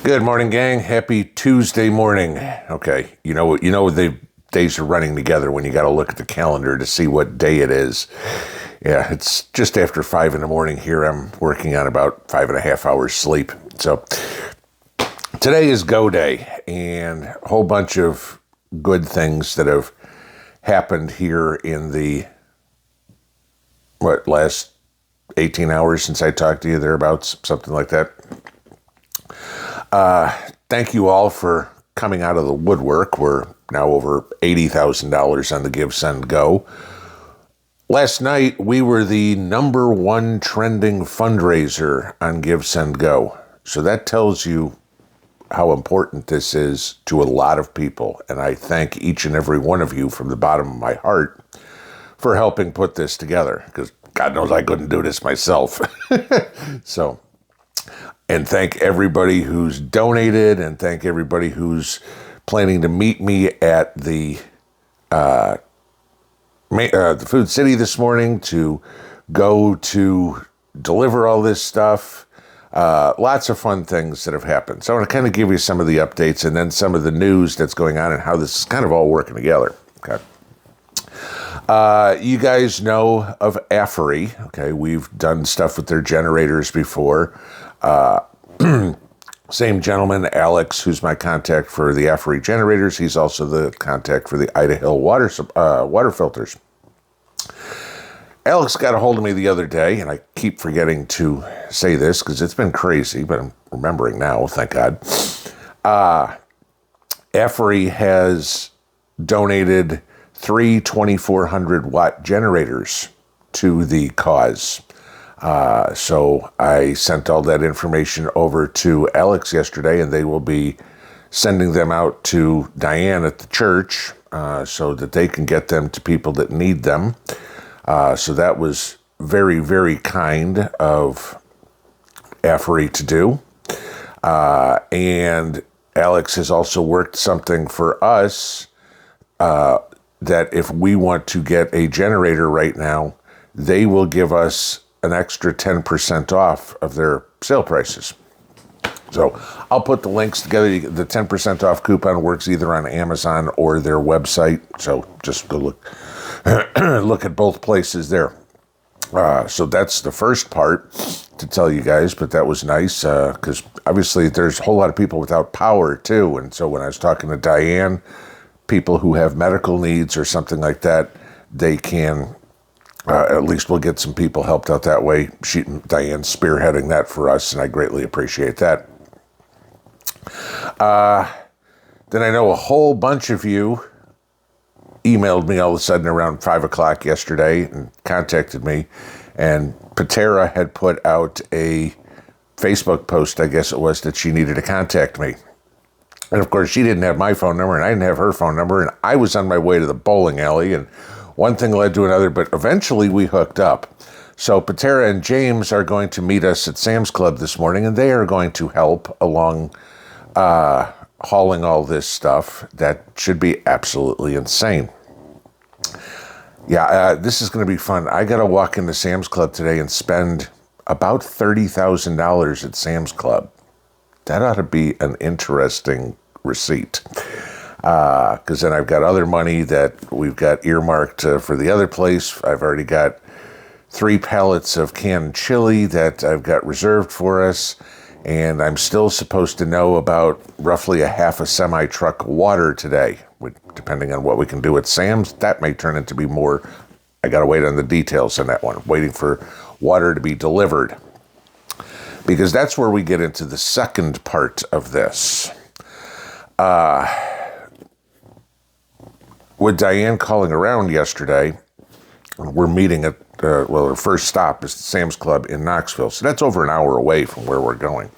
Good morning, gang. Happy Tuesday morning. Okay, you know the days are running together when you got to look at the calendar to see what day it is. Yeah, it's just after 5 in the morning here. I'm working on about 5.5 hours sleep. So today is go day, and a whole bunch of good things that have happened here in the last 18 hours since I talked to you, thereabouts, something like that. Thank you all for coming out of the woodwork. We're now over $80,000 on the Give, Send, Go. Last night, we were the #1 trending fundraiser on Give, Send, Go. So that tells you how important this is to a lot of people. And I thank each and every one of you from the bottom of my heart for helping put this together, because God knows I couldn't do this myself. And thank everybody who's donated, and thank everybody who's planning to meet me at the Food City this morning to go to deliver all this stuff. Lots of fun things that have happened. So I want to kind of give you some of the updates and then some of the news that's going on and how this is kind of all working together. Okay. You guys know of Affery. Okay, we've done stuff with their generators before. Same gentleman, Alex, who's my contact for the Affery generators. He's also the contact for the Idaho water filters. Alex got a hold of me the other day, and I keep forgetting to say this because it's been crazy, but I'm remembering now, thank God. Affery has donated 3 2,400-watt generators to the cause. So I sent all that information over to Alex yesterday, and they will be sending them out to Diane at the church so that they can get them to people that need them. So that was very, very kind of Affery to do. And Alex has also worked something for us that if we want to get a generator right now, they will give us an extra 10% off of their sale prices. So I'll put the links together. The 10% off coupon works either on Amazon or their website. So just go look at both places there. So that's the first part to tell you guys, but that was nice because obviously there's a whole lot of people without power too. And so when I was talking to Diane, people who have medical needs or something like that, they can... at least we'll get some people helped out that way. Diane's spearheading that for us, and I greatly appreciate that. Then I know a whole bunch of you emailed me all of a sudden around 5 o'clock yesterday and contacted me, and Patera had put out a Facebook post, I guess it was, that she needed to contact me. And of course, she didn't have my phone number, and I didn't have her phone number, and I was on my way to the bowling alley, and one thing led to another, but eventually we hooked up. So Patera and James are going to meet us at Sam's Club this morning, and they are going to help along hauling all this stuff. That should be absolutely insane. Yeah, this is going to be fun. I got to walk into Sam's Club today and spend about $30,000 at Sam's Club. That ought to be an interesting receipt. Because then I've got other money that we've got earmarked for the other place. I've already got 3 pallets of canned chili that I've got reserved for us. And I'm still supposed to know about roughly a half a semi-truck of water today. Depending on what we can do at Sam's, that may turn into be more. I got to wait on the details on that one. Waiting for water to be delivered. Because that's where we get into the second part of this. With Diane calling around yesterday, we're meeting at, our first stop is Sam's Club in Knoxville. So that's over an hour away from where we're going.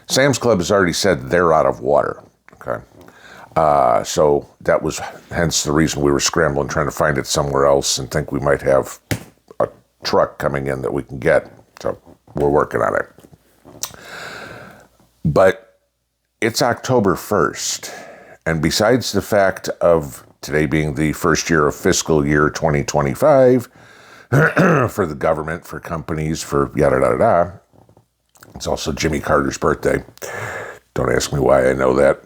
Sam's Club has already said they're out of water. Okay. So that was hence the reason we were scrambling, trying to find it somewhere else and think we might have a truck coming in that we can get. So we're working on it. But it's October 1st. And besides the fact of today being the first year of fiscal year 2025 for the government, for companies, for yada, yada, yada, it's also Jimmy Carter's birthday. Don't ask me why I know that.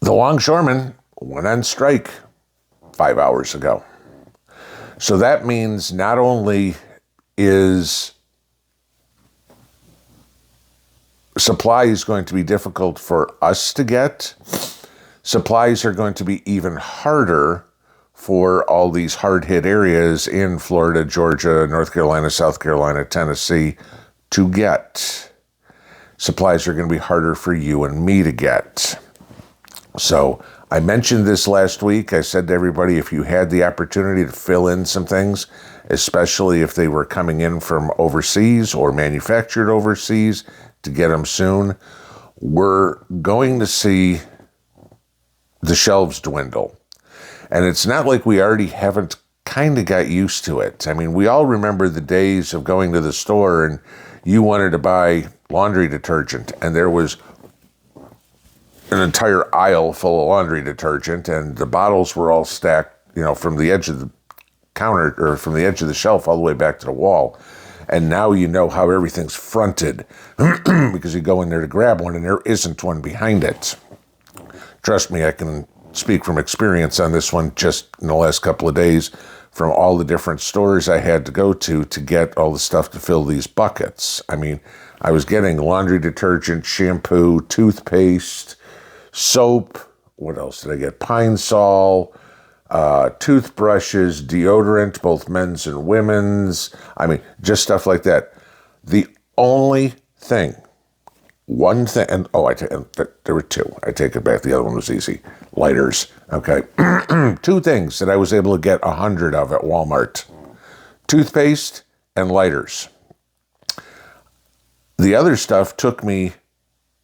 The Longshoremen went on strike 5 hours ago. So that means not only is supplies going to be difficult for us to get, supplies are going to be even harder for all these hard-hit areas in Florida, Georgia, North Carolina, South Carolina, Tennessee to get. Supplies are going to be harder for you and me to get. So I mentioned this last week. I said to everybody, if you had the opportunity to fill in some things, especially if they were coming in from overseas or manufactured overseas, to get them soon, we're going to see the shelves dwindle. And it's not like we already haven't kind of got used to it. I mean, we all remember the days of going to the store and you wanted to buy laundry detergent and there was an entire aisle full of laundry detergent and the bottles were all stacked, from the edge of the counter or from the edge of the shelf all the way back to the wall. And now you know how everything's fronted because you go in there to grab one and there isn't one behind it. Trust me, I can speak from experience on this one just in the last couple of days from all the different stores I had to go to get all the stuff to fill these buckets. I mean, I was getting laundry detergent, shampoo, toothpaste, soap. What else did I get? Pine Sol, toothbrushes, deodorant, both men's and women's. I mean, just stuff like that. The only thing, one thing, and there were two. I take it back. The other one was easy. Lighters. Okay. Two things that I was able to get 100 of at Walmart. Toothpaste and lighters. The other stuff took me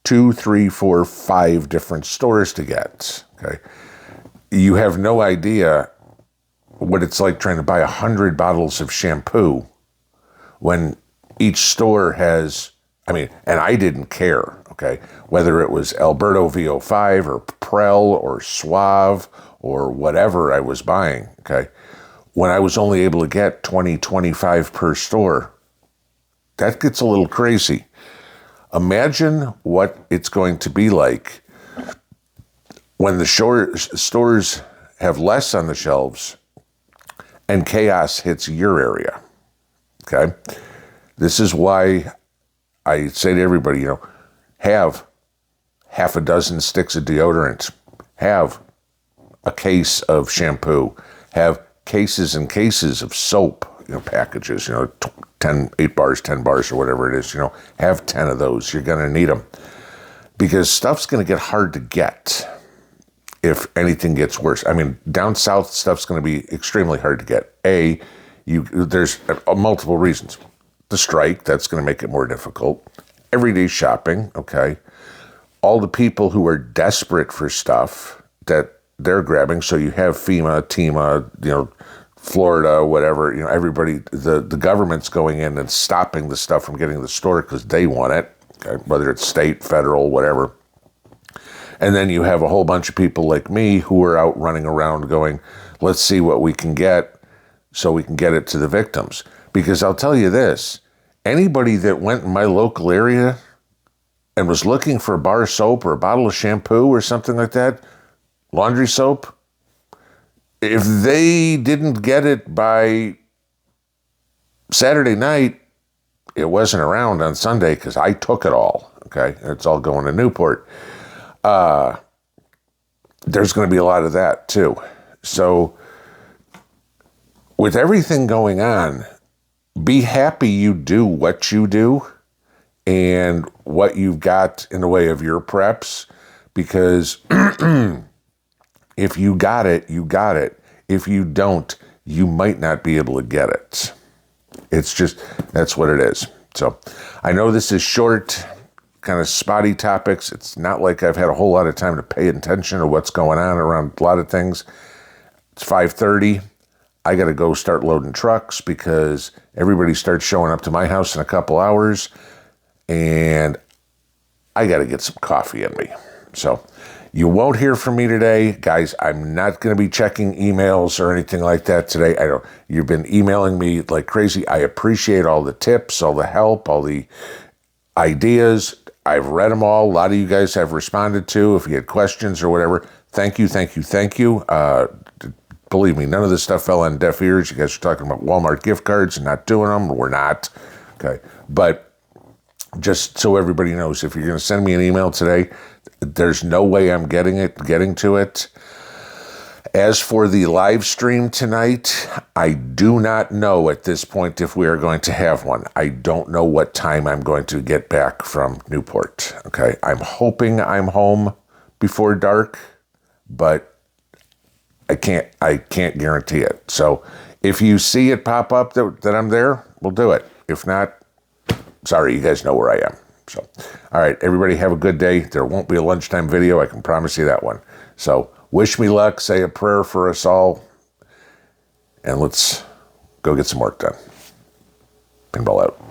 2, 3, 4, 5 different stores to get. Okay. You have no idea what it's like trying to buy 100 bottles of shampoo when each store has, and I didn't care, okay, whether it was Alberto VO5 or Prel or Suave or whatever I was buying, okay, when I was only able to get 20, 25 per store. That gets a little crazy. Imagine what it's going to be like when the stores have less on the shelves and chaos hits your area, okay? This is why I say to everybody, have half a dozen sticks of deodorant, have a case of shampoo, have cases and cases of soap, packages, 8 bars, 10 bars, or whatever it is, have 10 of those. You're going to need them because stuff's going to get hard to get if anything gets worse. Down south, stuff's going to be extremely hard to get. There's multiple reasons. The strike, that's going to make it more difficult. Everyday shopping, okay. All the people who are desperate for stuff that they're grabbing. So you have FEMA, TEMA, Florida, whatever, everybody, the government's going in and stopping the stuff from getting to the store because they want it, okay? Whether it's state, federal, whatever. And then you have a whole bunch of people like me who are out running around going, let's see what we can get so we can get it to the victims. Because I'll tell you this, anybody that went in my local area and was looking for a bar of soap or a bottle of shampoo or something like that, laundry soap, if they didn't get it by Saturday night, it wasn't around on Sunday because I took it all, okay? It's all going to Newport. There's going to be a lot of that too. So with everything going on, be happy you do what you do and what you've got in the way of your preps, because if you got it, you got it. If you don't, you might not be able to get it. It's just, that's what it is. So I know this is short, kind of spotty topics. It's not like I've had a whole lot of time to pay attention to what's going on around a lot of things. It's 5:30. I got to go start loading trucks because everybody starts showing up to my house in a couple hours, and I got to get some coffee in me. So you won't hear from me today. Guys, I'm not going to be checking emails or anything like that today. You've been emailing me like crazy. I appreciate all the tips, all the help, all the ideas. I've read them all. A lot of you guys have responded to. If you had questions or whatever, thank you, thank you, thank you. Believe me, none of this stuff fell on deaf ears. You guys are talking about Walmart gift cards and not doing them. We're not. Okay. But just so everybody knows, if you're going to send me an email today, there's no way I'm getting to it. As for the live stream tonight, I do not know at this point if we are going to have one. I don't know what time I'm going to get back from Newport. Okay. I'm hoping I'm home before dark, but I can't guarantee it. So if you see it pop up that I'm there, we'll do it. If not, sorry, you guys know where I am. So, all right, everybody have a good day. There won't be a lunchtime video. I can promise you that one. So wish me luck, say a prayer for us all, and let's go get some work done. Pinball out.